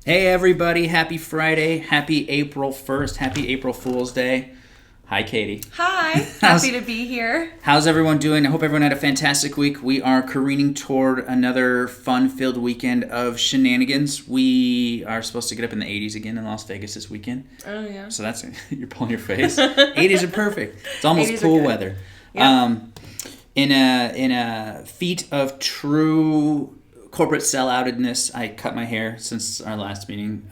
Hey everybody, happy Friday, happy April 1st, happy April Fool's Day. Hi Katie. Hi, happy to be here. How's everyone doing? I hope everyone had a fantastic week. We are careening toward another fun-filled weekend of shenanigans. We are supposed to get up in the 80s again in Las Vegas this weekend. Oh yeah. So that's, you're pulling your face. 80s are perfect. It's almost pool weather. Yep. In a feat of true corporate selloutedness, I cut my hair since our last meeting.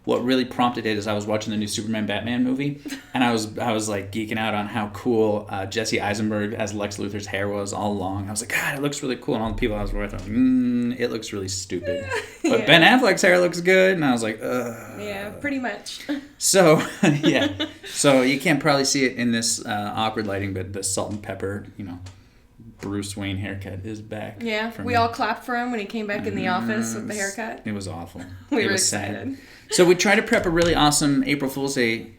What really prompted it is I was watching the new Superman Batman movie, and I was like geeking out on how cool Jesse Eisenberg as Lex Luthor's hair was all along. I was like, God, it looks really cool. And all the people I was with, it looks really stupid. But Ben Affleck's hair looks good, and I was like, ugh. Yeah, pretty much. So, yeah. So you can't probably see it in this awkward lighting, but the salt and pepper, Bruce Wayne haircut is back. Yeah, we all clapped for him when he came back in the office with the haircut. It was awful. We were excited. Sad. So we tried to prep a really awesome April Fool's Day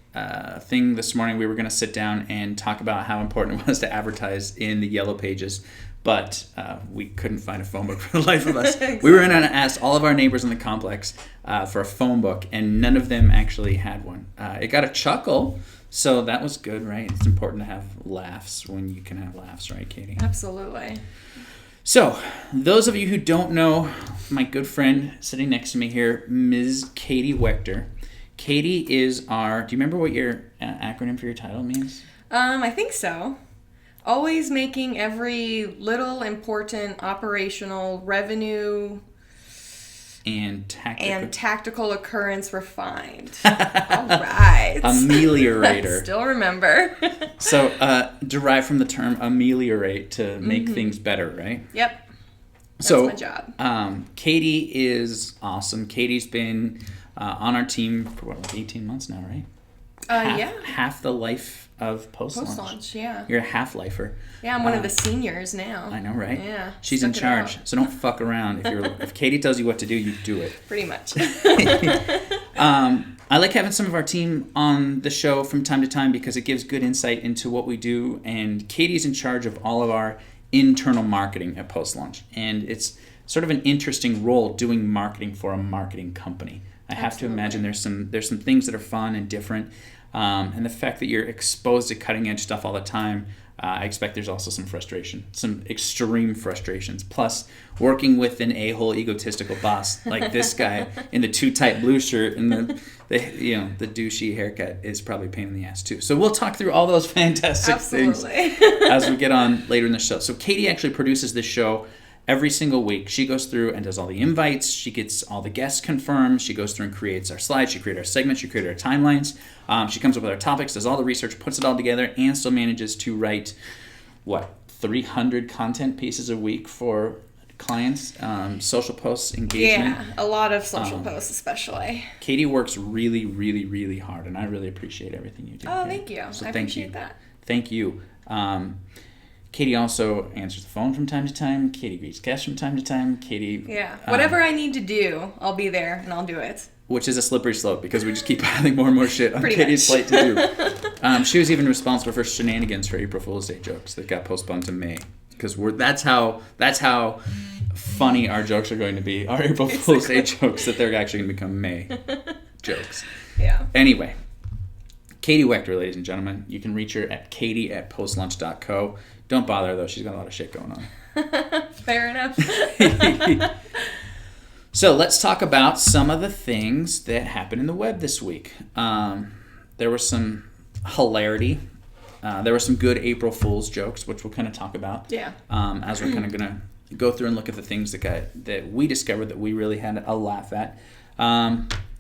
thing this morning. We were going to sit down and talk about how important it was to advertise in the yellow pages, but we couldn't find a phone book for the life of us. Exactly. We were in and asked all of our neighbors in the complex for a phone book, and none of them actually had one. It got a chuckle. So that was good, right? It's important to have laughs when you can have laughs, right, Katie? Absolutely. So, those of you who don't know, my good friend sitting next to me here, Ms. Katie Waechter. Katie is our... Do you remember what your acronym for your title means? I think so. Always making every little important operational revenue... And tactical occurrence refined. All right. Ameliorator. I still remember. So, derived from the term ameliorate to make things better, right? Yep. That's my job. Katie is awesome. Katie's been on our team for 18 months now, right? Yeah. Half the life of Post-Launch. Post-launch, yeah. You're a half-lifer. Yeah, I'm one of the seniors now. I know, right? Yeah. She's in charge, so don't fuck around. If Katie tells you what to do, you do it. Pretty much. I like having some of our team on the show from time to time because it gives good insight into what we do, and Katie's in charge of all of our internal marketing at Post-Launch, and it's sort of an interesting role doing marketing for a marketing company. I have to imagine there's some things that are fun and different, and the fact that you're exposed to cutting edge stuff all the time, I expect there's also some frustration, some extreme frustrations. Plus, working with an a-hole egotistical boss like this guy in the too tight blue shirt and the douchey haircut is probably a pain in the ass too. So we'll talk through all those fantastic things as we get on later in the show. So Katie actually produces this show every single week. She goes through and does all the invites. She gets all the guests confirmed. She goes through and creates our slides. She creates our segments. She creates our timelines. She comes up with our topics, does all the research, puts it all together, and still manages to write, 300 content pieces a week for clients, social posts, engagement. Yeah, a lot of social posts especially. Katie works really, really, really hard, and I really appreciate everything you do. Oh, thank you. So I appreciate that. Thank you. Katie also answers the phone from time to time. Katie greets guests from time to time. Katie... Yeah. Whatever I need to do, I'll be there and I'll do it. Which is a slippery slope because we just keep piling more and more shit on Pretty Katie's much. plate to do. She was even responsible for shenanigans for April Fool's Day jokes that got postponed to May. Because that's how funny our jokes are going to be. Our April Fool's Day jokes that they're actually going to become May jokes. Yeah. Anyway, Katie Waechter, ladies and gentlemen. You can reach her at katie@postlaunch.co. Don't bother, though. She's got a lot of shit going on. Fair enough. So let's talk about some of the things that happened in the web this week. There was some hilarity. There were some good April Fool's jokes, which we'll kind of talk about. Yeah. As we're kind of going to go through and look at the things that we discovered that we really had a laugh at.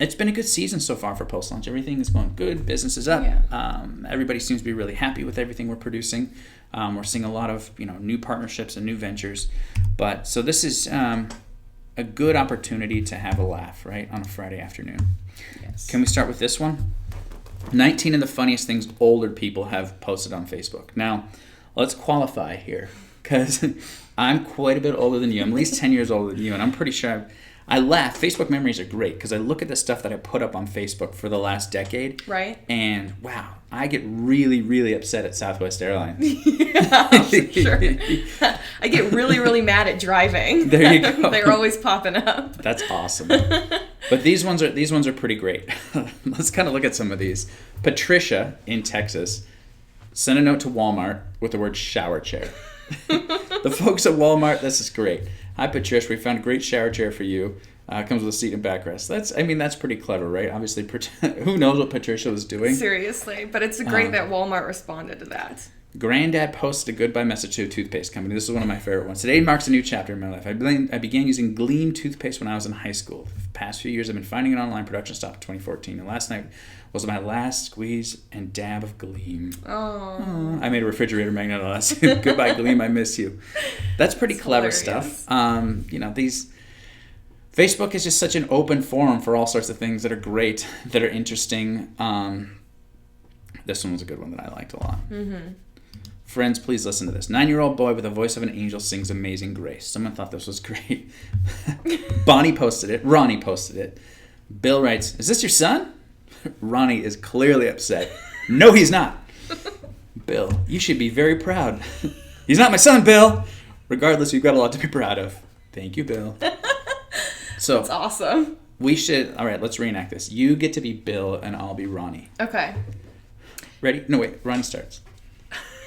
It's been a good season so far for Post-Launch. Everything is going good. Business is up. Yeah. Everybody seems to be really happy with everything we're producing. We're seeing a lot of new partnerships and new ventures. But so this is a good opportunity to have a laugh, right, on a Friday afternoon. Yes. Can we start with this one? 19 of the funniest things older people have posted on Facebook. Now, let's qualify here because I'm quite a bit older than you. I'm at least 10 years older than you, and I'm pretty sure I laugh. Facebook memories are great because I look at the stuff that I put up on Facebook for the last decade. Right. And wow, I get really, really upset at Southwest Airlines. Yeah, sure. I get really, really mad at driving. There you go. They're always popping up. That's awesome. But these ones are pretty great. Let's kind of look at some of these. Patricia in Texas sent a note to Walmart with the word shower chair. The folks at Walmart, this is great. Hi, Patricia. We found a great shower chair for you. Comes with a seat and backrest. That's pretty clever, right? Obviously, who knows what Patricia was doing? Seriously, but it's great that Walmart responded to that. Granddad posted a goodbye message to a toothpaste company. This is one of my favorite ones. Today marks a new chapter in my life. I began using Gleam toothpaste when I was in high school. The past few years, I've been finding an online production stopped in 2014, and last night was my last squeeze and dab of Gleam. Oh. I made a refrigerator magnet on us. Goodbye, Gleam. I miss you. That's pretty clever hilarious stuff. These Facebook is just such an open forum for all sorts of things that are great, that are interesting. This one was a good one that I liked a lot. Mm-hmm. Friends, please listen to this. 9-year-old boy with a voice of an angel sings Amazing Grace. Someone thought this was great. Ronnie posted it. Bill writes, is this your son? Ronnie is clearly upset. No, he's not. Bill, you should be very proud. He's not my son, Bill. Regardless, you've got a lot to be proud of. Thank you, Bill. So that's awesome. All right, let's reenact this. You get to be Bill and I'll be Ronnie. Okay. Ready? No, wait. Ronnie starts.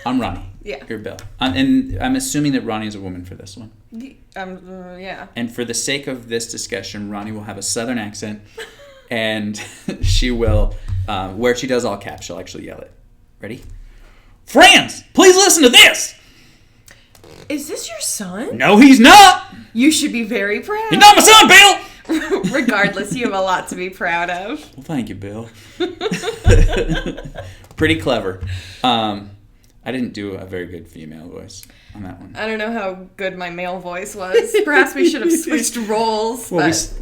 I'm Ronnie. Yeah. You're Bill. And I'm assuming that Ronnie is a woman for this one. Yeah. And for the sake of this discussion, Ronnie will have a southern accent, and she will, where she does all caps, she'll actually yell it. Ready? Friends, please listen to this! Is this your son? No, he's not! You should be very proud. He's not my son, Bill! Regardless, you have a lot to be proud of. Well, thank you, Bill. Pretty clever. I didn't do a very good female voice on that one. I don't know how good my male voice was. Perhaps we should have switched roles, but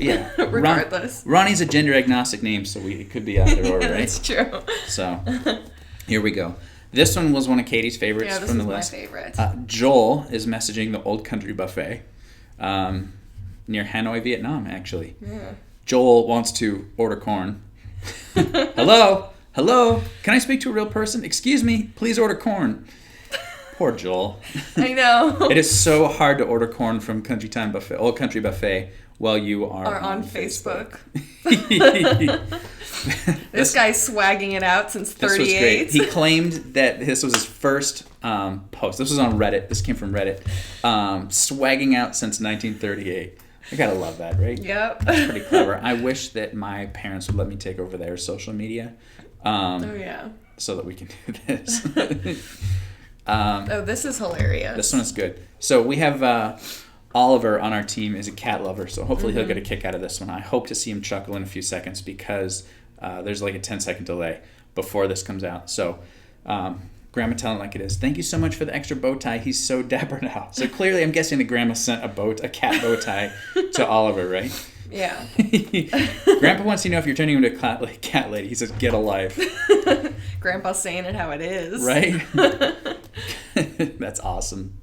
regardless. Ronnie's a gender agnostic name, so it could be either or, right? That's true. So, here we go. This one was one of Katie's favorites from the list. Yeah, this is my favorite. Joel is messaging the Old Country Buffet near Hanoi, Vietnam, actually. Yeah. Joel wants to order corn. Hello, can I speak to a real person? Excuse me, please order corn. Poor Joel. I know. It is so hard to order corn from Old Country Buffet while you are on Facebook. This guy's swagging it out since 38. This was great. He claimed that this was his first post. This was on Reddit. This came from Reddit. Swagging out since 1938. I gotta love that, right? Yep. That's pretty clever. I wish that my parents would let me take over their social media. So that we can do this. This is hilarious. This one is good. So we have Oliver on our team is a cat lover, so hopefully he'll get a kick out of this one. I hope to see him chuckle in a few seconds because there's like a 10-second delay before this comes out. So Grandma tell him like it is. Thank you so much for the extra bow tie. He's so dapper now. So clearly I'm guessing the grandma sent a cat bow tie to Oliver, right? Yeah. Grandpa wants to know if you're turning into a cat lady. He says, get a life. Grandpa's saying it how it is. Right? That's awesome.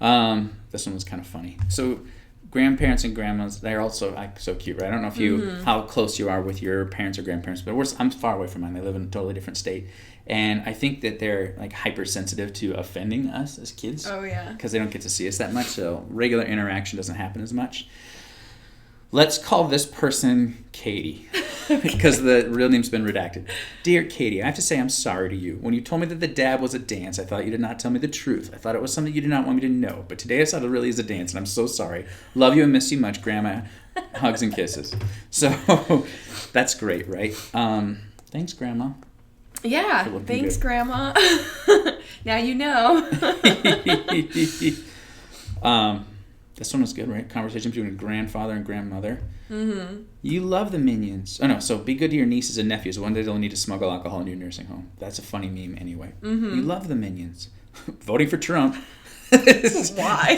This one was kind of funny. So grandparents and grandmas, they're also so cute, right? I don't know if how close you are with your parents or grandparents, but I'm far away from mine. They live in a totally different state. And I think that they're like hypersensitive to offending us as kids. Oh, yeah. Because they don't get to see us that much, so regular interaction doesn't happen as much. Let's call this person Katie, because the real name's been redacted. Dear Katie, I have to say I'm sorry to you. When you told me that the dab was a dance, I thought you did not tell me the truth. I thought it was something you did not want me to know. But today I saw it really is a dance, and I'm so sorry. Love you and miss you much, Grandma. Hugs and kisses. So that's great, right? Thanks, Grandma. Yeah, thanks, good. Grandma. Now you know. This one was good, right? Conversation between a grandfather and grandmother. Mm-hmm. You love the Minions. Oh, no, so be good to your nieces and nephews. One day they'll need to smuggle alcohol into your nursing home. That's a funny meme anyway. Mm-hmm. You love the Minions. Voting for Trump. Why?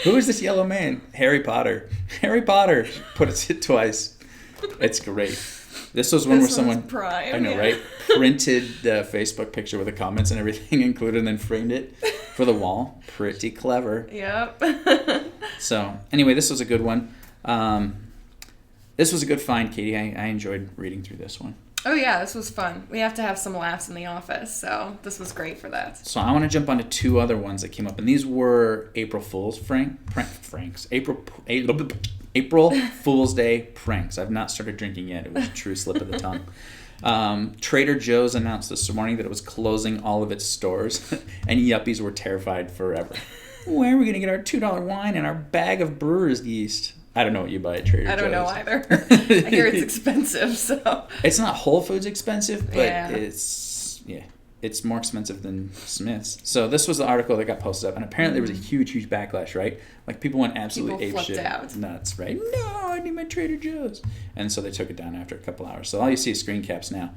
Who is this yellow man? Harry Potter. Harry Potter. Put it twice. It's great. This was one where someone, prime, I know, right? Printed the Facebook picture with the comments and everything included and then framed it for the wall. Pretty clever. Yep. So, anyway, this was a good one. This was a good find, Katie. I enjoyed reading through this one. Oh, yeah, this was fun. We have to have some laughs in the office, so this was great for that. So I want to jump onto two other ones that came up, and these were April Fool's April Fool's Day pranks. I've not started drinking yet. It was a true slip of the tongue. Trader Joe's announced this morning that it was closing all of its stores, and yuppies were terrified forever. Where are we going to get our $2 wine and our bag of brewer's yeast? I don't know what you buy at Trader Joe's. I don't know either. I hear it's expensive, so. It's not Whole Foods expensive, but yeah. It's more expensive than Smith's. So this was the article that got posted up, and apparently there was a huge backlash, right? Like people went absolutely apeshit, out. Nuts, right? No, I need my Trader Joe's, and so they took it down after a couple hours. So all you see is screen caps now.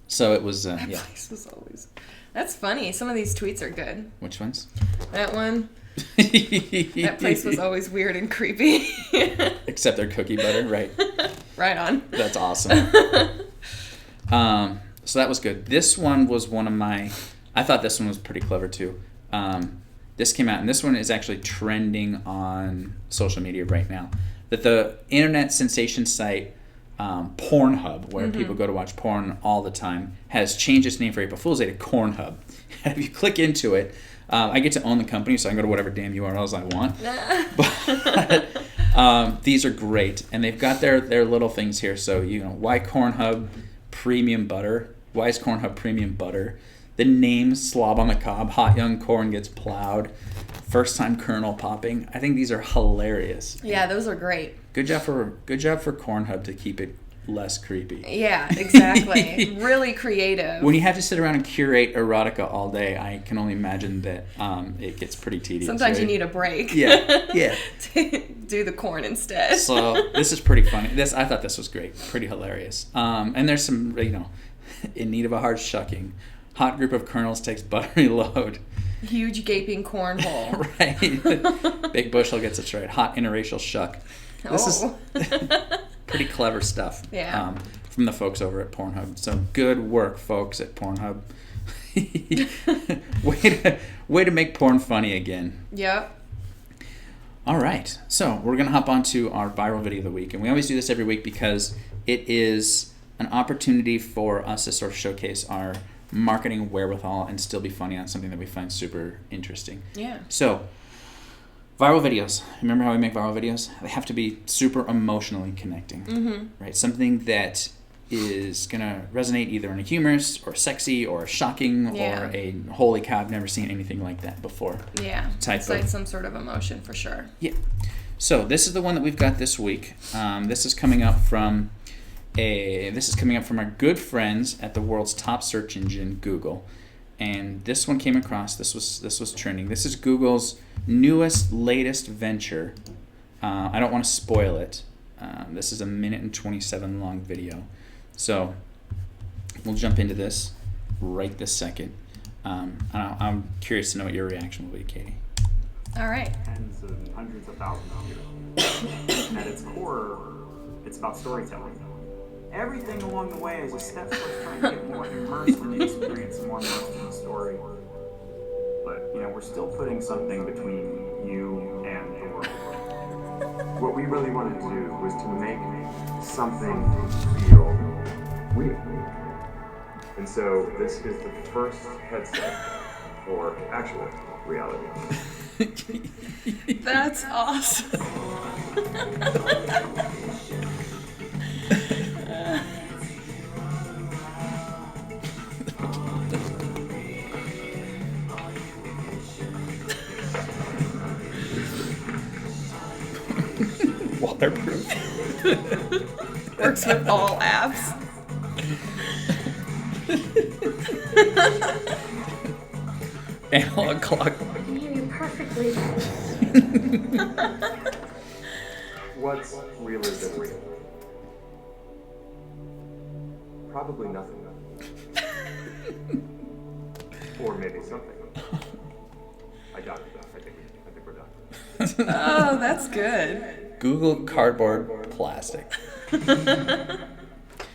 So it was that place was always. That's funny. Some of these tweets are good. Which ones? That one. That place was always weird and creepy. Except their cookie butter, right? Right on. That's awesome. So that was good. This one was one of my... I thought this one was pretty clever too. This came out, and this one is actually trending on social media right now. That the internet sensation site Pornhub, where people go to watch porn all the time, has changed its name for April Fool's Day to Cornhub. And if you click into it, I get to own the company, so I can go to whatever damn URLs I want. But these are great, and they've got their little things here. So, why Cornhub Premium Butter? Why is Cornhub Premium Butter? The name Slob on the Cob, Hot Young Corn Gets Plowed, First Time Kernel Popping. I think these are hilarious. Yeah, those are great. Good job for Cornhub to keep it less creepy. Yeah, exactly. Really creative. When you have to sit around and curate erotica all day, I can only imagine that it gets pretty tedious. Sometimes you need a break. Yeah. Do the corn instead. So this is pretty funny. I thought this was great. Pretty hilarious. And there's some, in need of a hard shucking. Hot group of kernels takes buttery load. Huge gaping corn hole. Right. Big bushel gets it right. Hot interracial shuck. This is pretty clever stuff. Yeah. From the folks over at Pornhub. So good work, folks at Pornhub. way to make porn funny again. Yep. All right. So we're going to hop on to our viral video of the week. And we always do this every week because it is an opportunity for us to sort of showcase our marketing wherewithal and still be funny on something that we find super interesting. Yeah. So, viral videos. Remember how we make viral videos? They have to be super emotionally connecting, right? Something that is going to resonate either in a humorous or sexy or shocking or a holy cow, I've never seen anything like that before. Yeah. Like some sort of emotion for sure. Yeah. So, this is the one that we've got this week. This is coming up from our good friends at the world's top search engine, Google. And this one came across, this was trending. This is Google's latest venture. I don't want to spoil it. This is a 1:27 long video. So we'll jump into this right this second. I'm curious to know what your reaction will be, Katie. All right. Tens and hundreds of thousands of people. At its core, it's about storytelling. Everything along the way is a step towards trying to get more immersed in the experience and more immersed in the story. But, we're still putting something between you and the world. What we really wanted to do was to make something feel real. And so this is the first headset for actual reality. That's awesome. Waterproof. Works with all apps. Analog clock. You perfectly. What's realism real? Probably nothing. Or maybe something. I got it. I think we're done. Oh, that's good. Google Cardboard Plastic.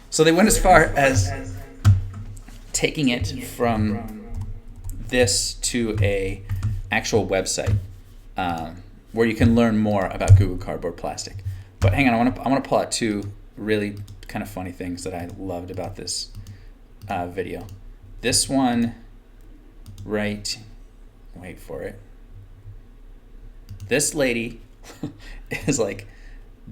So they went as far as taking it from this to a actual website where you can learn more about Google Cardboard Plastic. But hang on, I want to pull out two really kind of funny things that I loved about this video. This one, wait for it. This lady is like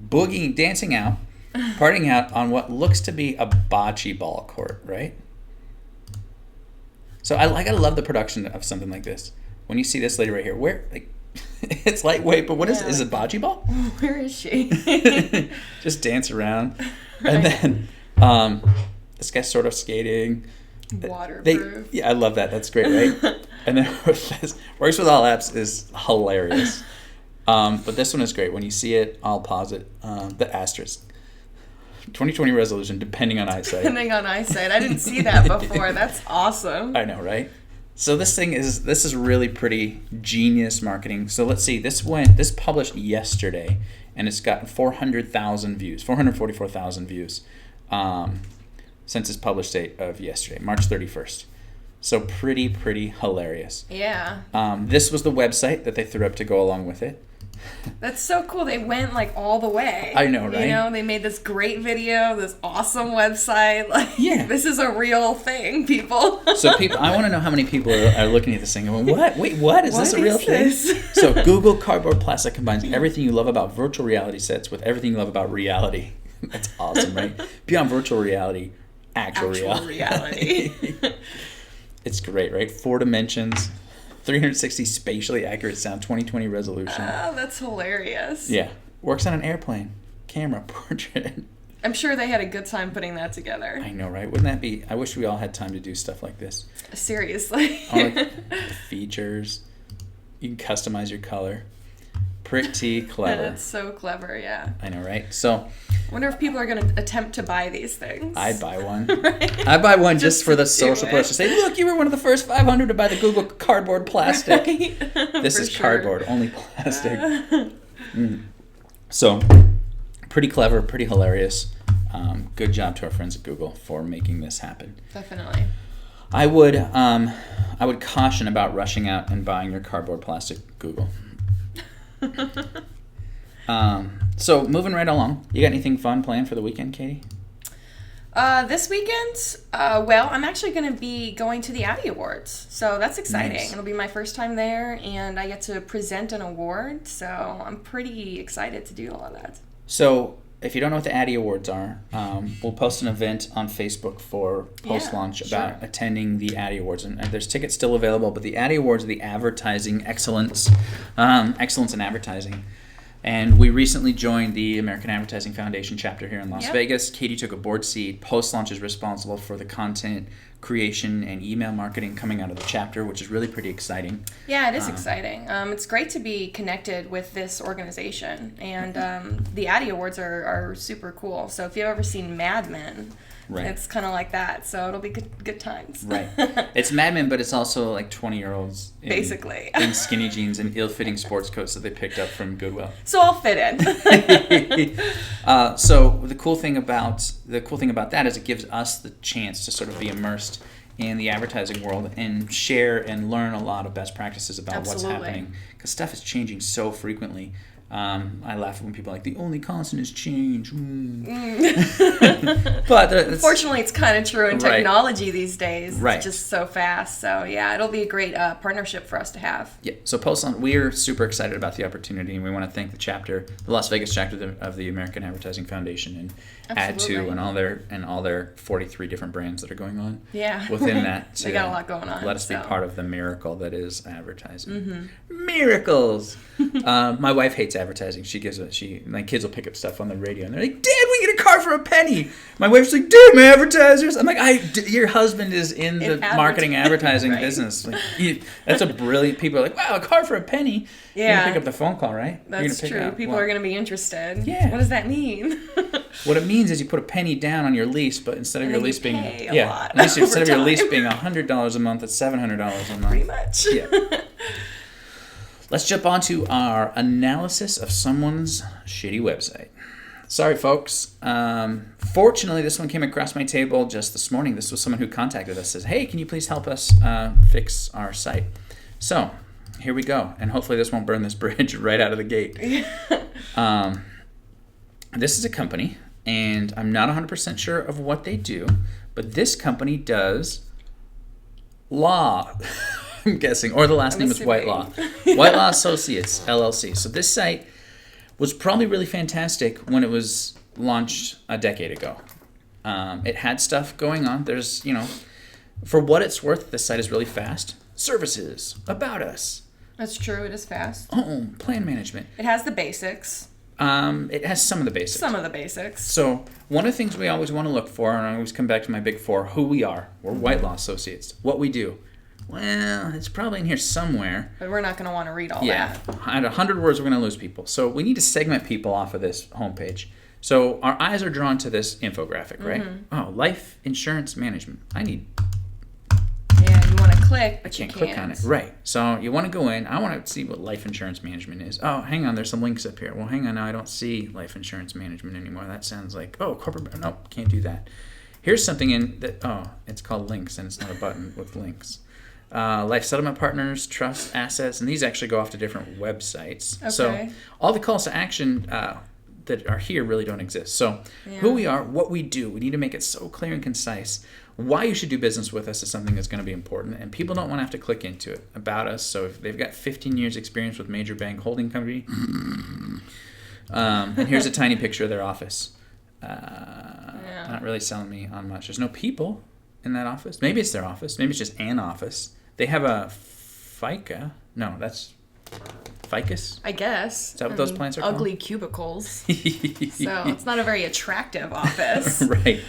dancing out, partying out on what looks to be a bocce ball court, right? So I love the production of something like this. When you see this lady right here, where like it's lightweight, but what is it bocce ball? Where is she? Just dance around. And then this guy's sort of skating. Waterproof. I love that. That's great, right? And then this Works with All Apps is hilarious. But this one is great. When you see it, I'll pause it. The asterisk. 2020 resolution, depending on eyesight. Depending on eyesight. I didn't see that before. That's awesome. I know, right? So this is really pretty genius marketing. So let's see. This published yesterday, and it's got 400,000 views, 444,000 views, since its published date of yesterday, March 31st. So pretty hilarious. Yeah. This was the website that they threw up to go along with it. That's so cool. They went like all the way. I know, right? You know, they made this great video, this awesome website. Like, yeah, this is a real thing, people. So I want to know how many people are looking at this thing and going, what? Wait, what? Is this a real thing? So Google Cardboard Plastic combines everything you love about virtual reality sets with everything you love about reality. That's awesome, right? Beyond virtual reality, actual reality. It's great, right? 4 dimensions. 360 spatially accurate sound, 2020 resolution. Oh, that's hilarious. Yeah. Works on an airplane. Camera, portrait. I'm sure they had a good time putting that together. I know, right? Wouldn't that be... I wish we all had time to do stuff like this. Seriously. All the features. You can customize your color. Pretty clever. That's so clever, yeah. I know, right? So... I wonder if people are going to attempt to buy these things. I'd buy one. Right? I'd buy one just for the social push to say, look, you were one of the first 500 to buy the Google Cardboard Plastic. Right? This is cardboard, only plastic. So, pretty clever, pretty hilarious. Good job to our friends at Google for making this happen. Definitely. I would caution about rushing out and buying your cardboard plastic, Google. So moving right along, you got anything fun planned for the weekend, Katie? This weekend, well, I'm actually going to be going to the Addy Awards, so that's exciting. Nice. It'll be my first time there, and I get to present an award, so I'm pretty excited to do all of that. So if you don't know what the Addy Awards are, we'll post an event on Facebook for post-launch about attending the Addy Awards, and there's tickets still available, but the Addy Awards are the advertising excellence in advertising. And we recently joined the American Advertising Foundation chapter here in Las Vegas. Katie took a board seat. Post-launch is responsible for the content creation and email marketing coming out of the chapter, which is really pretty exciting. Yeah, it is exciting. It's great to be connected with this organization. And the Addy Awards are super cool. So if you've ever seen Mad Men, it's kind of like that. So it'll be good times. Right. It's Mad Men, but it's also like 20-year-olds basically in skinny jeans and ill-fitting sports coats that they picked up from Goodwill. So I'll fit in. So the cool thing about that is it gives us the chance to sort of be immersed in the advertising world and share and learn a lot of best practices about what's happening, because stuff is changing so frequently. I laugh when people are like, the only constant is change. But fortunately, it's kind of true in technology these days. It's just so fast. So yeah, it'll be a great partnership for us to have. Yeah. So we're super excited about the opportunity, and we want to thank the Las Vegas chapter of the American Advertising Foundation, and Add2 and all their 43 different brands that are going on. Yeah. Within that, they got a lot going on. Let us be part of the miracle that is advertising. Mm-hmm. Miracles. My wife hates advertising. My kids will pick up stuff on the radio and they're like, Dad, we get a car for a penny. My wife's like, Dude, my advertisers. I'm like, your husband is in the marketing advertising business. Like, that's a brilliant. People are like, wow, a car for a penny. Yeah. You're gonna pick up the phone call, right? That's true. People are gonna be interested. Yeah. What does that mean? What it means is you put a penny down on your lease, but instead of your lease being instead of your lease being $100 a month, it's $700 a month. Pretty much. Yeah. Let's jump on to our analysis of someone's shitty website. Sorry, folks. Fortunately, this one came across my table just this morning. This was someone who contacted us, says, hey, can you please help us fix our site? So here we go. And hopefully this won't burn this bridge right out of the gate. This is a company, and I'm not 100% sure of what they do, but this company does law, I'm guessing, or the last name is White Law. White Law Associates, LLC. So this site was probably really fantastic when it was launched a decade ago. It had stuff going on. There's, for what it's worth, this site is really fast. Services, about us. That's true. It is fast. Oh, plan management. It has the basics. It has some of the basics. Some of the basics. So one of the things we always want to look for, and I always come back to my big four, who we are. We're White Law Associates. What we do. Well, it's probably in here somewhere. But we're not going to want to read all that. At 100 words, we're going to lose people. So we need to segment people off of this homepage. So our eyes are drawn to this infographic, right? Oh, life insurance management. Yeah, you want to click, but you can't click on it. Right. So you want to go in. I want to see what life insurance management is. Oh, hang on. There's some links up here. Well, hang on. Now I don't see life insurance management anymore. That sounds like, corporate. Nope, can't do that. Here's something in that. Oh, it's called links, and it's not a button with links. Life settlement partners, trust assets, and these actually go off to different websites. Okay. So all the calls to action that are here really don't exist. So who we are, what we do, we need to make it so clear and concise. Why you should do business with us is something that's going to be important, and people don't want to have to click into it. About us, so if they've got 15 years experience with major bank holding company, and here's a tiny picture of their office. Not really selling me on much. There's no people in that office. Maybe it's their office. Maybe it's just an office. They have a FICA. No, that's ficus? I guess. Is that what those plants are called? Ugly cubicles. So it's not a very attractive office. Right.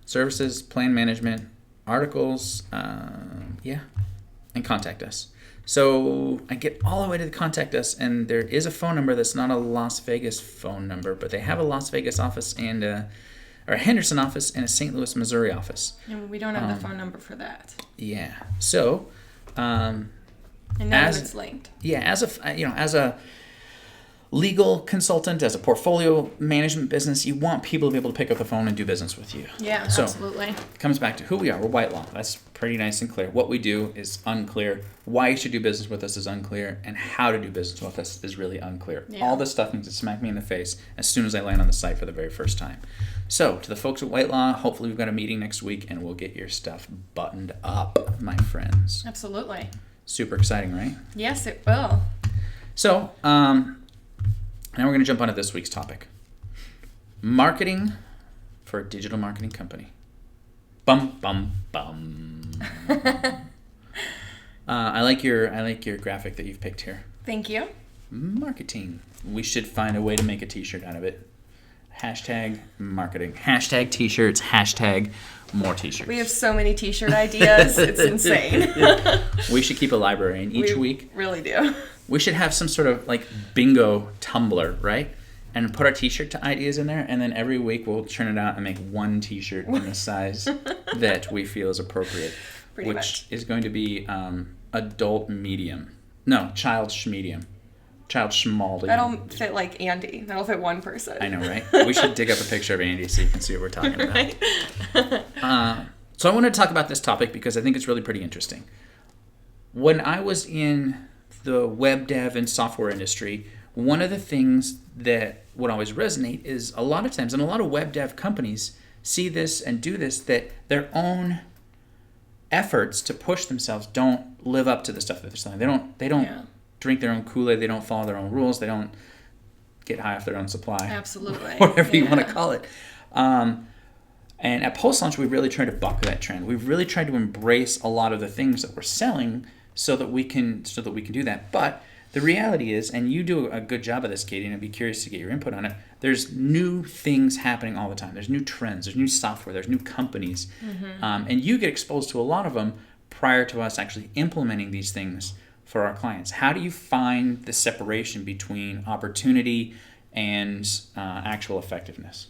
Services, plan management, articles, and contact us. So I get all the way to the contact us, and there is a phone number that's not a Las Vegas phone number, but they have a Las Vegas office and a Henderson office and a St. Louis, Missouri office. And we don't have the phone number for that. Yeah. So, and now it's linked. Yeah, as a legal consultant, as a portfolio management business, you want people to be able to pick up the phone and do business with you. Yeah, so absolutely. It comes back to who we are. We're White Law. That's pretty nice and clear. What we do is unclear. Why you should do business with us is unclear. And how to do business with us is really unclear. Yeah. All this stuff needs to smack me in the face as soon as I land on the site for the very first time. So, to the folks at White Law, hopefully we've got a meeting next week and we'll get your stuff buttoned up, my friends. Absolutely. Super exciting, right? Yes, it will. So, now we're going to jump onto this week's topic. Marketing for a digital marketing company. Bum, bum, bum. I like your graphic that you've picked here. Thank you. Marketing. We should find a way to make a t-shirt out of it. Hashtag marketing. Hashtag t-shirts. Hashtag more t-shirts. We have so many t-shirt ideas. It's insane. We should keep a library, and each week... really do. We should have some sort of bingo tumbler, right? And put our t-shirt ideas in there, and then every week we'll churn it out and make one t-shirt in the size that we feel is appropriate. Which is going to be adult medium. No, child medium. Child schmall. That'll fit like Andy. That'll fit one person. I know, right? We should dig up a picture of Andy so you can see what we're talking about. Right? So I want to talk about this topic because I think it's really pretty interesting. When I was in the web dev and software industry, one of the things that would always resonate is a lot of times, and a lot of web dev companies see this and do this, that their own efforts to push themselves don't live up to the stuff that they're selling. They don't drink their own Kool-Aid. They don't follow their own rules. They don't get high off their own supply. Absolutely. Whatever you want to call it. And at post-launch, we've really tried to buck that trend. We've really tried to embrace a lot of the things that we're selling so that we can do that. But the reality is, and you do a good job of this, Katie, and I'd be curious to get your input on it, there's new things happening all the time. There's new trends. There's new software. There's new companies. Mm-hmm. And you get exposed to a lot of them prior to us actually implementing these things for our clients. How do you find the separation between opportunity and actual effectiveness?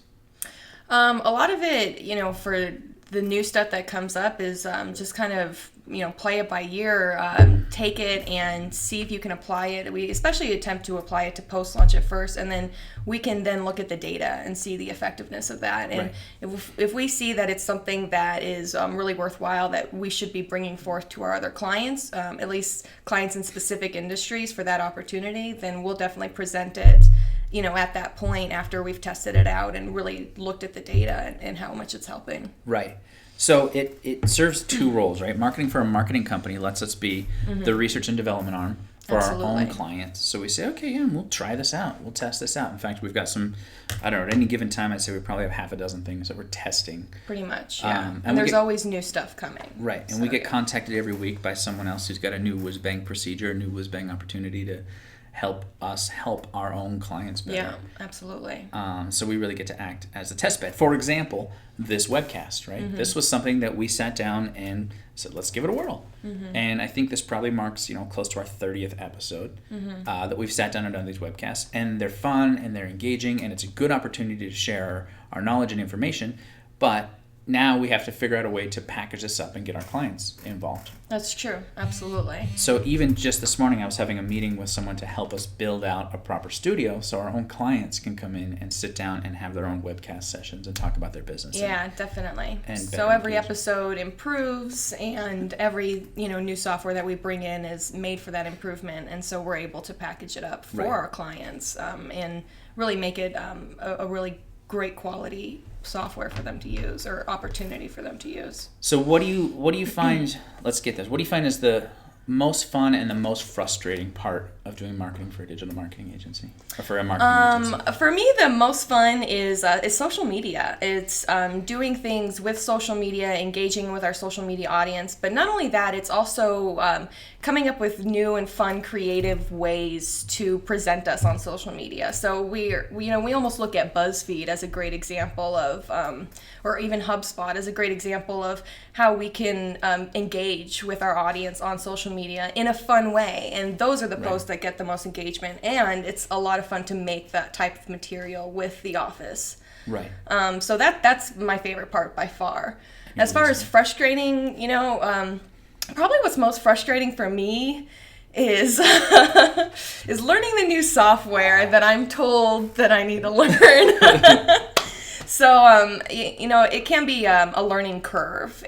A lot of it, for the new stuff that comes up is just kind of, play it by ear, take it and see if you can apply it. We especially attempt to apply it to post-launch at first, and then we can then look at the data and see the effectiveness of that. And if we see that it's something that is really worthwhile that we should be bringing forth to our other clients, at least clients in specific industries for that opportunity, then we'll definitely present it at that point after we've tested it out and really looked at the data and how much it's helping. Right. So it serves two roles, right? Marketing for a marketing company lets us be the research and development arm for our own clients. So we say, okay, yeah, we'll try this out. We'll test this out. In fact, we've got some, I don't know, at any given time, I'd say we probably have half a dozen things that we're testing. Pretty much, yeah. And there's always new stuff coming. Right. And we get contacted every week by someone else who's got a new whiz-bang procedure, a new whiz-bang opportunity to help us help our own clients better. Yeah, absolutely. So we really get to act as a test bed. For example, this webcast, right? This was something that we sat down and said, let's give it a whirl. And I think this probably marks, close to our 30th episode that we've sat down and done these webcasts. And they're fun and they're engaging, and it's a good opportunity to share our knowledge and information. But now we have to figure out a way to package this up and get our clients involved. That's true. Absolutely. So even just this morning, I was having a meeting with someone to help us build out a proper studio so our own clients can come in and sit down and have their own webcast sessions and talk about their business. Yeah, definitely. And so every episode improves, and every new software that we bring in is made for that improvement. And so we're able to package it up for our clients and really make it a really great quality software for them to use, or opportunity for them to use. So what do you find, let's get this, what do you find is the most fun and the most frustrating part of doing marketing for a digital marketing agency, or for a marketing agency? For me, the most fun is social media. It's doing things with social media, engaging with our social media audience. But not only that, it's also coming up with new and fun, creative ways to present us on social media. So we almost look at BuzzFeed as a great example of, or even HubSpot as a great example of how we can engage with our audience on social media in a fun way. And those are the posts that get the most engagement. And it's a lot of fun to make that type of material with the office. Right. So that's my favorite part by far. As far as frustrating, probably what's most frustrating for me is is learning the new software that I'm told that I need to learn. So it can be a learning curve,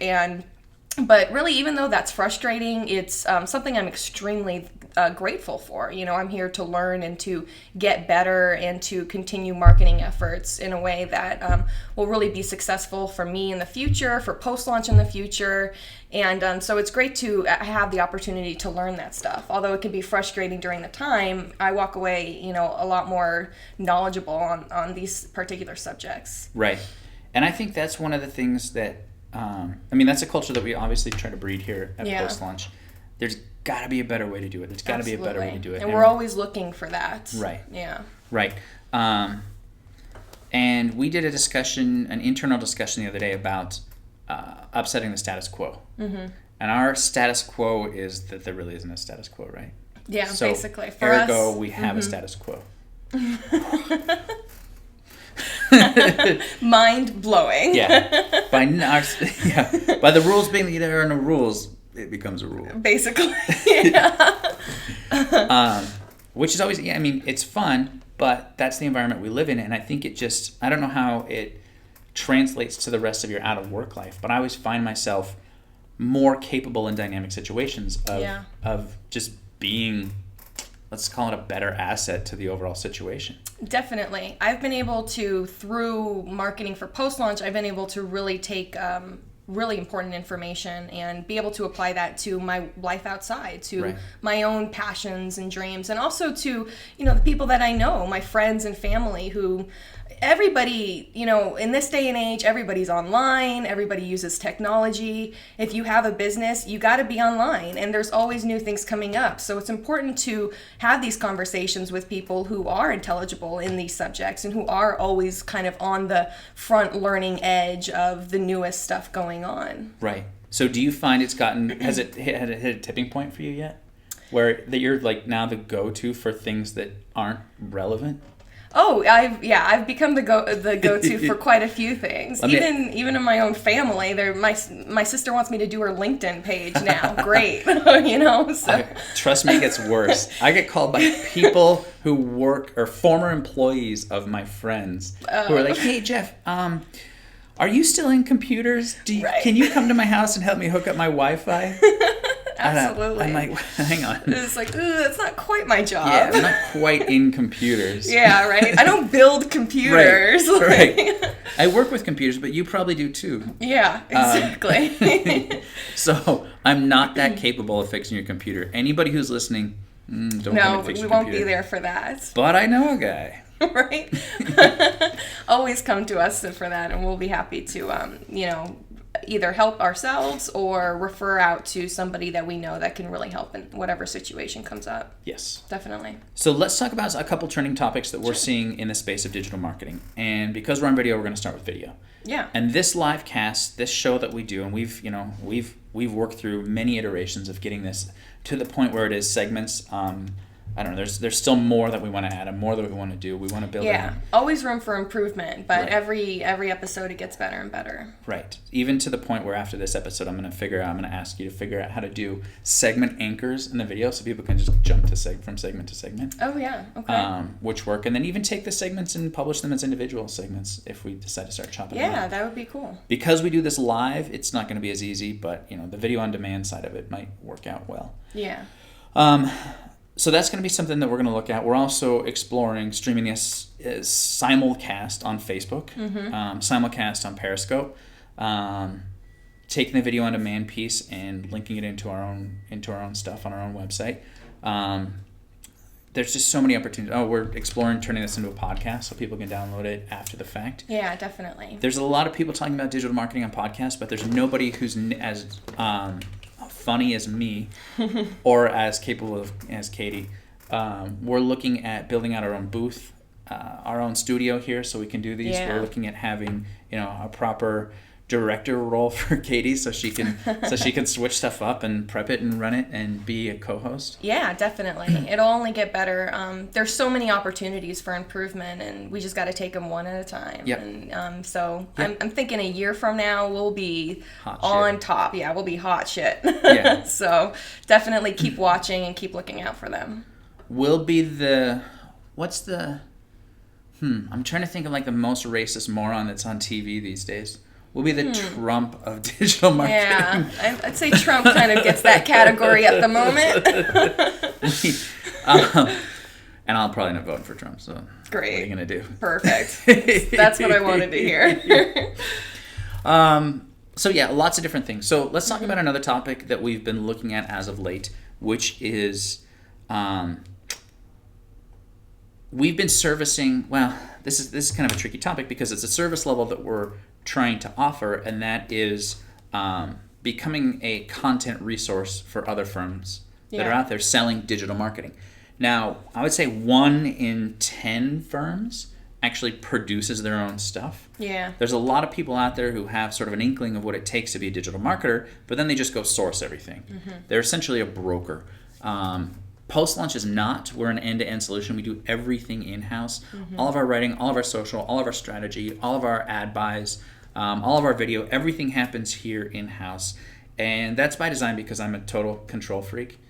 but really, even though that's frustrating, it's something I'm extremely grateful for. I'm here to learn and to get better and to continue marketing efforts in a way that will really be successful for me in the future, for post-launch in the future. And so it's great to have the opportunity to learn that stuff. Although it can be frustrating during the time, I walk away, a lot more knowledgeable on these particular subjects. Right. And I think that's one of the things that that's a culture that we obviously try to breed here at Post-Launch. There's got to be a better way to do it. There's got to be a better way to do it. And we're always looking for that. Right. Yeah. Right. And we did an internal discussion the other day about upsetting the status quo. And our status quo is that there really isn't a status quo, right? Yeah, so basically. For us, ergo, we have a status quo. Mind blowing. Yeah. By the rules being that there are no rules, it becomes a rule. Basically. Yeah. Which is always, it's fun, but that's the environment we live in. And I think I don't know how it translates to the rest of your out of work life, but I always find myself more capable in dynamic situations of just being, let's call it, a better asset to the overall situation. Definitely. I've been able to, through marketing for post-launch, I've been able to really take really important information and be able to apply that to my life outside, to my own passions and dreams, and also to, the people that I know, my friends and family, who everybody, in this day and age, everybody's online, everybody uses technology. If you have a business, you got to be online, and there's always new things coming up. So it's important to have these conversations with people who are intelligible in these subjects and who are always kind of on the front learning edge of the newest stuff going on. Right. So do you find has it hit a tipping point for you yet? Where that you're like now the go-to for things that aren't relevant? I've become the go-to for quite a few things. Even in my own family, my sister wants me to do her LinkedIn page now. Great, So trust me, it gets worse. I get called by people who work or former employees of my friends who are like, "Hey, Jeff, are you still in computers? Can you come to my house and help me hook up my Wi-Fi?" Absolutely. I'm like, hang on. It's like, that's not quite my job. Yeah, I'm not quite in computers. Yeah, right. I don't build computers. Right. I work with computers, but you probably do too. Yeah, exactly. So I'm not that capable of fixing your computer. Anybody who's listening, don't come and fix your computer. We won't be there for that. But I know a guy. Right. Always come to us for that, and we'll be happy to, either help ourselves or refer out to somebody that we know that can really help in whatever situation comes up. Yes. Definitely. So let's talk about a couple trending topics that we're seeing in the space of digital marketing. And because we're on video, we're going to start with video. Yeah. And this live cast, this show that we do, and we've worked through many iterations of getting this to the point where it is segments. I don't know. There's still more that we want to add and more that we want to do. We want to build. Yeah, always room for improvement, but right. every episode it gets better and better. Right. Even to the point where after this episode, I'm going to ask you to figure out how to do segment anchors in the video, so people can just jump to from segment to segment. Oh yeah. Okay. Which work, and then even take the segments and publish them as individual segments if we decide to start chopping them up. Yeah, that would be cool. Because we do this live, it's not going to be as easy, but the video on demand side of it might work out well. Yeah. So that's going to be something that we're going to look at. We're also exploring streaming this as simulcast on Facebook, simulcast on Periscope, taking the video on demand piece and linking it into our own stuff on our own website. There's just so many opportunities. We're exploring turning this into a podcast so people can download it after the fact. Yeah, definitely. There's a lot of people talking about digital marketing on podcasts, but there's nobody who's as funny as me or as capable as Katie. We're looking at building out our own booth, our own studio here so we can do these. Yeah. We're looking at having a proper director role for Katie so she can switch stuff up and prep it and run it and be a co-host. Yeah, definitely. It'll only get better. There's so many opportunities for improvement, and we just got to take them one at a time. Yep. And so Yep. I'm thinking a year from now we'll be Hot on shit. top. Yeah, we'll be hot shit. Yeah. So definitely keep watching and keep looking out for them. We'll be I'm trying to think of like the most racist moron that's on TV these days. We'll be the Trump of digital marketing. Yeah, I'd say Trump kind of gets that category at the moment. And I'll probably not vote for Trump, so Great. What are you going to do? Perfect. That's what I wanted to hear. So yeah, lots of different things. So let's talk about another topic that we've been looking at as of late, which is we've been servicing, this is kind of a tricky topic because it's a service level that we're trying to offer, and that is becoming a content resource for other firms that are out there selling digital marketing. Now, I would say 1 in 10 firms actually produces their own stuff. Yeah. There's a lot of people out there who have sort of an inkling of what it takes to be a digital marketer, but then they just go source everything. Mm-hmm. They're essentially a broker. Post-launch is not. We're an end-to-end solution. We do everything in-house. Mm-hmm. All of our writing, all of our social, all of our strategy, all of our ad buys, all of our video, everything happens here in-house. And that's by design because I'm a total control freak.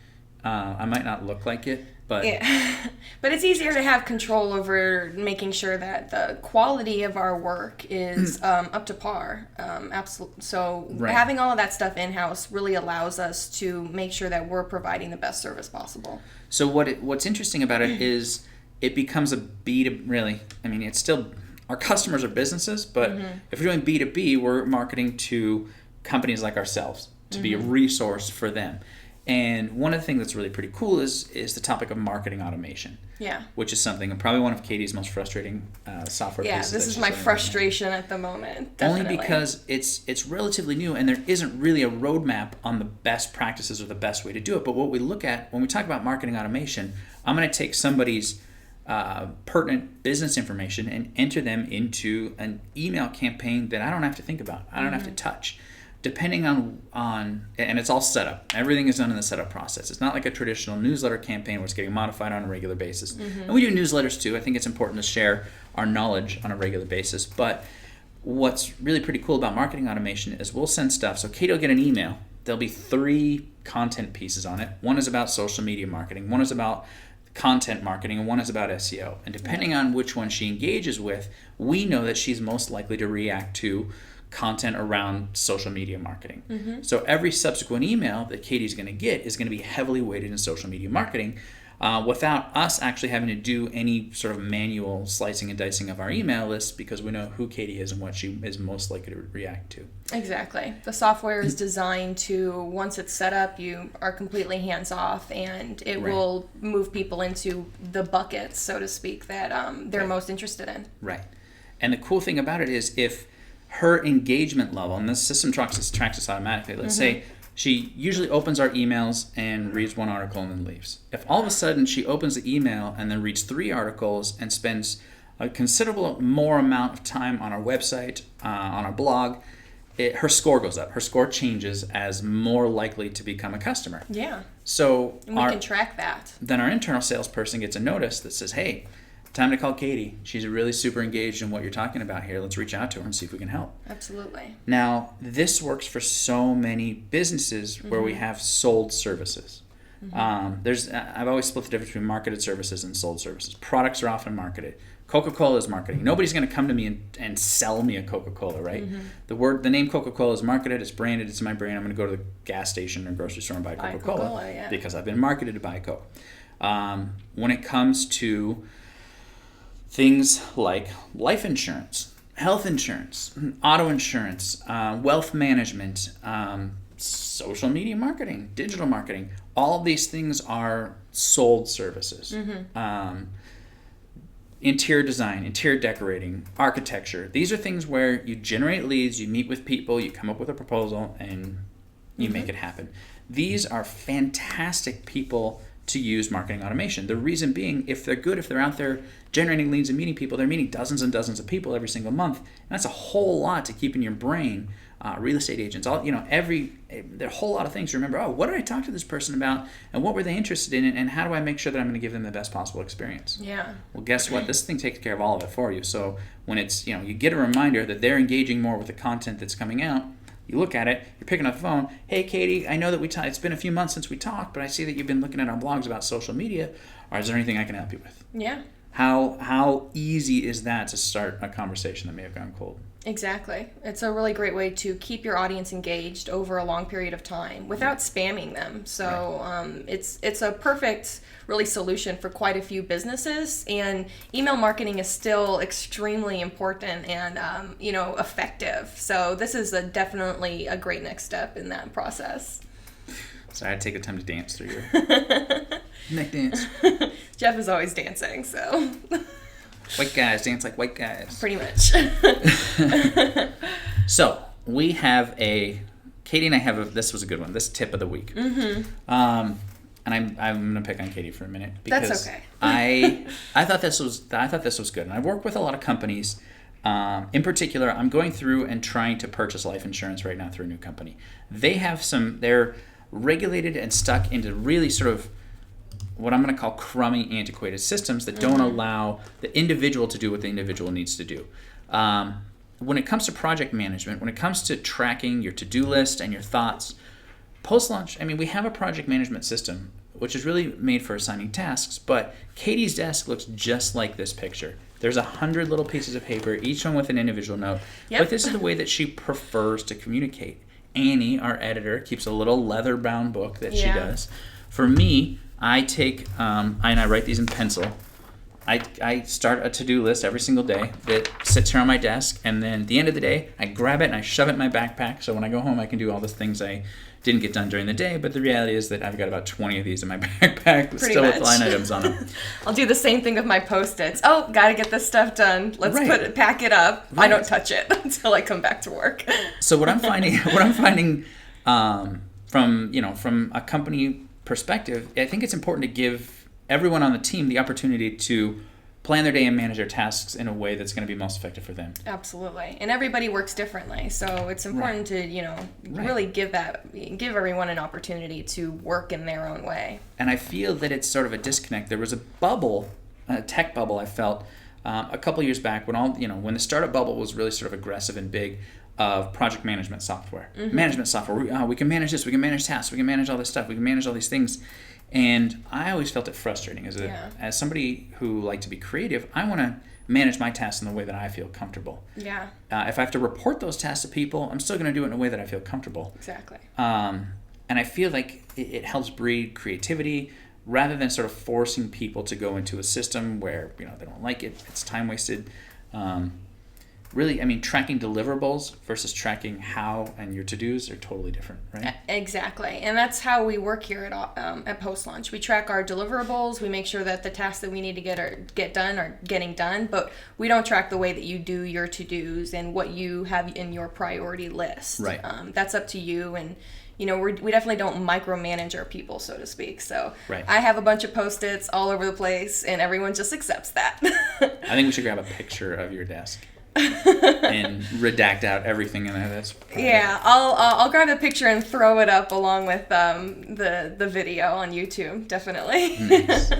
I might not look like it, but... Yeah. But it's easier to have control over making sure that the quality of our work is up to par. Absolutely. So having all of that stuff in-house really allows us to make sure that we're providing the best service possible. So what's interesting about it is it becomes a B2... Really, I mean, it's still... Our customers are businesses, but if we're doing B2B, we're marketing to companies like ourselves to be a resource for them. And one of the things that's really pretty cool is the topic of marketing automation. Yeah. Which is something, probably one of Katie's most frustrating software pieces. Yeah, this is my frustration at the moment. Definitely. Only because it's relatively new and there isn't really a roadmap on the best practices or the best way to do it. But what we look at when we talk about marketing automation, I'm going to take somebody's pertinent business information and enter them into an email campaign that I don't have to think about. I don't have to touch. depending on and it's all set up. Everything is done in the setup process. It's not like a traditional newsletter campaign where it's getting modified on a regular basis. And we do newsletters too. I think it's important to share our knowledge on a regular basis. But what's really pretty cool about marketing automation is we'll send stuff. So Katie will get an email. There'll be 3 content pieces on it. One is about social media marketing. One is about content marketing, and one is about SEO. And depending on which one she engages with, we know that she's most likely to react to content around social media marketing. So every subsequent email that Katie's going to get is going to be heavily weighted in social media marketing, without us actually having to do any sort of manual slicing and dicing of our email list, because we know who Katie is and what she is most likely to react to. Exactly. The software is designed to, once it's set up, you are completely hands-off, and it will move people into the buckets, so to speak, that they're most interested in. Right. And the cool thing about it is if her engagement level, and the system tracks this automatically, let's say she usually opens our emails and reads 1 article and then leaves. If all of a sudden she opens the email and then reads 3 articles and spends a considerable more amount of time on our website, on our blog, her score goes up. Her score changes as more likely to become a customer. Yeah. So and we can track that. Then our internal salesperson gets a notice that says, hey, time to call Katie. She's really super engaged in what you're talking about here. Let's reach out to her and see if we can help. Absolutely. Now, this works for so many businesses where we have sold services. I've always split the difference between marketed services and sold services. Products are often marketed. Coca-Cola is marketing. Nobody's going to come to me and sell me a Coca-Cola, right? The name Coca-Cola is marketed. It's branded. It's in my brain. I'm going to go to the gas station or grocery store and buy Coca-Cola because I've been marketed to buy Coke. When it comes to things like life insurance, health insurance, auto insurance, wealth management, social media marketing, digital marketing, all of these things are sold services. Interior design, interior decorating, architecture. These are things where you generate leads, you meet with people, you come up with a proposal, and you make it happen. These are fantastic people to use marketing automation. The reason being, if they're good, if they're out there generating leads and meeting people, they're meeting dozens and dozens of people every single month. And that's a whole lot to keep in your brain. Real estate agents, there are a whole lot of things to remember. Oh, what did I talk to this person about, and what were they interested in, and how do I make sure that I'm going to give them the best possible experience? Yeah. Well, guess what? This thing takes care of all of it for you. So when it's, you get a reminder that they're engaging more with the content that's coming out, you look at it, you're picking up the phone. Hey, Katie, I know that it's been a few months since we talked, but I see that you've been looking at our blogs about social media. Or is there anything I can help you with? Yeah. How easy is that to start a conversation that may have gone cold? Exactly. It's a really great way to keep your audience engaged over a long period of time without spamming them. So it's a perfect really solution for quite a few businesses, and email marketing is still extremely important and effective. So this is definitely a great next step in that process. So I had to take the time to dance through your neck dance. Jeff is always dancing, so... White guys dance like white guys. Pretty much. So we have Katie and I have this was a good one. This tip of the week. And I'm gonna pick on Katie for a minute because that's okay. I thought this was good. And I've worked with a lot of companies. In particular, I'm going through and trying to purchase life insurance right now through a new company. They're regulated and stuck into really sort of what I'm going to call crummy, antiquated systems that don't allow the individual to do what the individual needs to do. When it comes to project management, when it comes to tracking your to-do list and your thoughts, post-launch, we have a project management system, which is really made for assigning tasks, but Katie's desk looks just like this picture. There's 100 little pieces of paper, each one with an individual note. Yep. But this is the way that she prefers to communicate. Annie, our editor, keeps a little leather-bound book that she does. For me, I take, and I write these in pencil. I start a to-do list every single day that sits here on my desk, and then at the end of the day, I grab it and I shove it in my backpack, so when I go home, I can do all the things I didn't get done during the day, but the reality is that I've got about 20 of these in my backpack with line items on them. I'll do the same thing with my Post-its. Oh, gotta get this stuff done. Let's pack it up. Right. I don't touch it until I come back to work. So what I'm finding from a company perspective, I think it's important to give everyone on the team the opportunity to plan their day and manage their tasks in a way that's going to be most effective for them. Absolutely. And everybody works differently. So it's important to, really give everyone an opportunity to work in their own way. And I feel that it's sort of a disconnect. There was a tech bubble I felt a couple years back when the startup bubble was really sort of aggressive and big, of project management software. Mm-hmm. Management software. We can manage this. We can manage tasks. We can manage all this stuff. We can manage all these things. And I always felt it frustrating as somebody who liked to be creative. I want to manage my tasks in the way that I feel comfortable. Yeah. If I have to report those tasks to people, I'm still going to do it in a way that I feel comfortable. Exactly. And I feel like it helps breed creativity rather than sort of forcing people to go into a system where they don't like it. It's time wasted. Really, tracking deliverables versus tracking how and your to-dos are totally different, right? Exactly. And that's how we work here at Post-Launch. We track our deliverables. We make sure that the tasks that we need to get done are getting done, but we don't track the way that you do your to-dos and what you have in your priority list. Right. That's up to you, and we definitely don't micromanage our people, so to speak. So right. I have a bunch of Post-its all over the place, and everyone just accepts that. I think we should grab a picture of your desk. And redact out everything in there. Yeah, I'll grab a picture and throw it up along with the video on YouTube. Definitely.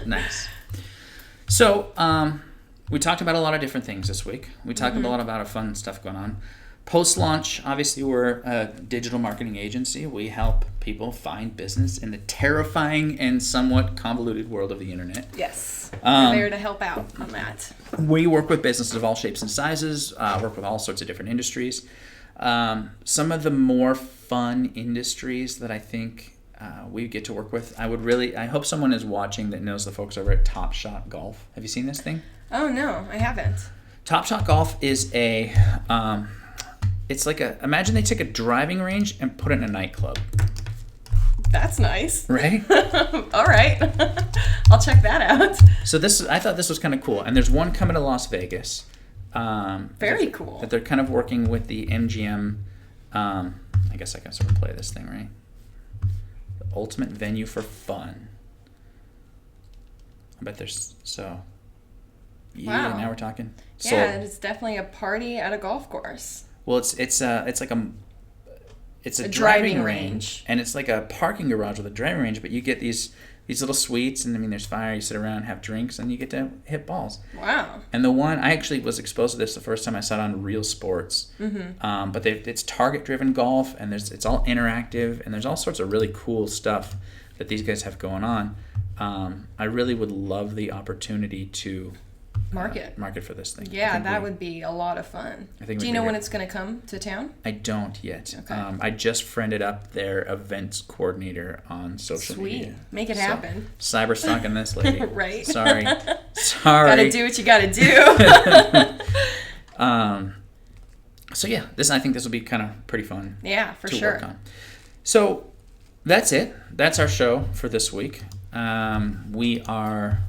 Nice. So we talked about a lot of different things this week. We talked a lot about fun stuff going on. Post-launch, obviously, we're a digital marketing agency. We help people find business in the terrifying and somewhat convoluted world of the internet. Yes, we're there to help out on that. We work with businesses of all shapes and sizes, work with all sorts of different industries. Some of the more fun industries that I think we get to work with, I hope someone is watching that knows the folks over at Top Shot Golf. Have you seen this thing? Oh, no, I haven't. Top Shot Golf is it's like imagine they took a driving range and put it in a nightclub. That's nice. Right? All right. I'll check that out. So I thought this was kind of cool. And there's one coming to Las Vegas. Very cool. That they're kind of working with the MGM. I guess I can sort of play this thing, right? The ultimate venue for fun. I bet there's Yeah, wow. Now we're talking. Yeah, it's definitely a party at a golf course. Well, it's a driving range, and it's like a parking garage with a driving range, but you get these little suites, and there's fire. You sit around, have drinks, and you get to hit balls. Wow! And the one I actually was exposed to this the first time I saw it on Real Sports. Mm-hmm. But it's target-driven golf, and it's all interactive, and there's all sorts of really cool stuff that these guys have going on. I really would love the opportunity to market for this thing. Yeah, that would be a lot of fun. Do you know when it's going to come to town? I don't yet. Okay. I just friended up their events coordinator on social media. Sweet. Make it happen. Cyber stalking this lady. Right. Sorry. Gotta do what you gotta do. So yeah, I think this will be kind of pretty fun. Yeah, for to sure. Work on. So that's it. That's our show for this week. We are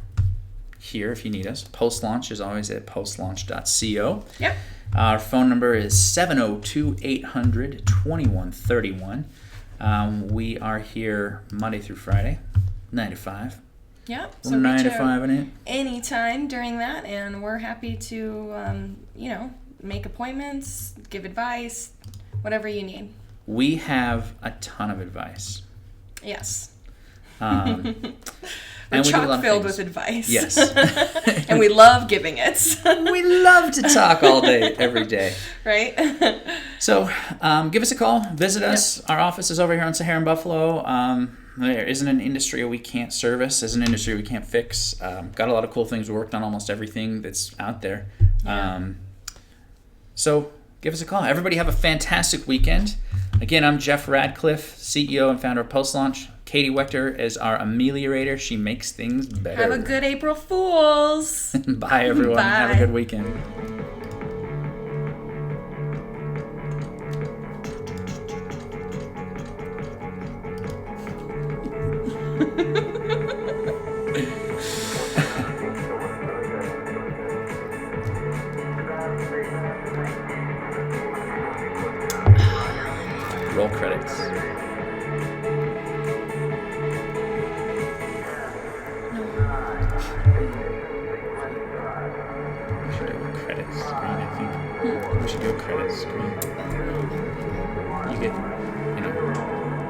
here if you need us. Post-launch is always at postlaunch.co. Yep. Our phone number is 702-800-2131. We are here Monday through Friday, 9 to 5. Yep. So 9 to 5 in it. Anytime during that, and we're happy to, make appointments, give advice, whatever you need. We have a ton of advice. Yes. We're chock filled with advice. Yes. And we love giving it. We love to talk all day, every day. Right? So give us a call. Visit us. Yep. Our office is over here on Sahara and Buffalo. There isn't an industry we can't service. There's an industry we can't fix. Got a lot of cool things. We worked on almost everything that's out there. Yeah. So give us a call. Everybody have a fantastic weekend. Again, I'm Jeff Radcliffe, CEO and founder of Post-Launch. Katie Waechter is our ameliorator. She makes things better. Have a good April Fools. Bye, everyone. Bye. Have a good weekend. Roll credits. credits screen. You get,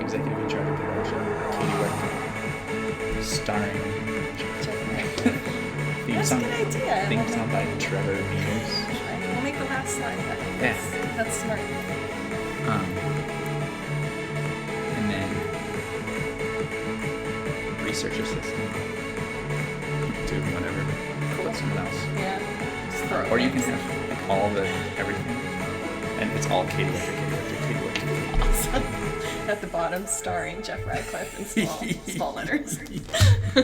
executive in charge of production, Katie Waechter, starring That's a good idea. Theme song by Trevor Beers. We'll make the last slide. That's smart. And then research assistant. Do whatever. Put someone else. Yeah. Just throw it. Or you can have all the everything. And it's all Katie Waechter. Awesome. At the bottom, starring Jeff Radcliffe in small letters.